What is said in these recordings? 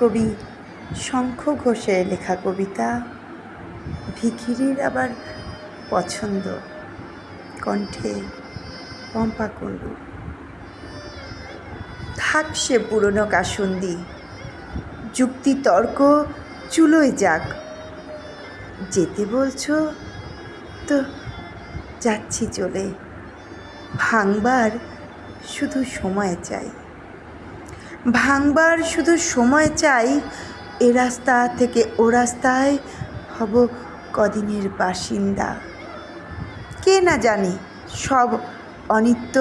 কবি শঙ্খ ঘোষের লেখা কবিতা ভিখিরির আবার পছন্দ, কণ্ঠে পম্পা কুণ্ডু। থাক সে পুরনো কাসুন্দি, যুক্তি তর্ক চুলোয় যাক। যেতে বলছো তো যাচ্ছি চলে, ভাঙবার শুধু সময় চাই। ভাঙবার শুধু সময় চাই, এ রাস্তা থেকে ও রাস্তায় হব কদিনের বাসিন্দা। কে না জানে সব অনিত্য,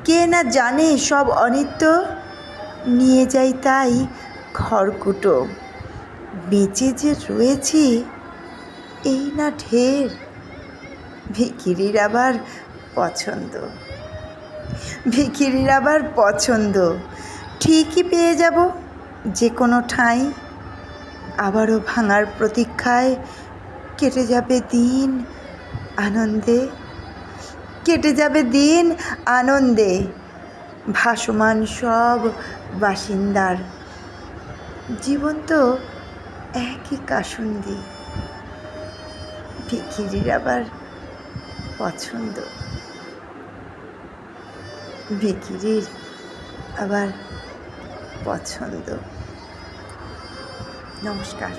কে না জানে সব অনিত্য, নিয়ে যাই তাই খড়কুটো। বেঁচে যে রয়েছি এই না ঢের, ভিখিরির আবার পছন্দ। ভিখিরির আবার পছন্দ, ঠিকই পেয়ে যাব যে কোনো ঠাঁই। আবারও ভাঙার প্রতীক্ষায় কেটে যাবে দিন আনন্দে, কেটে যাবে দিন আনন্দে। ভাসমান সব বাসিন্দার জীবন তো একই কাসুন্দি। ভিখিরির আবার পছন্দ, ভিখিরির আবার পছন্দ। নমস্কার।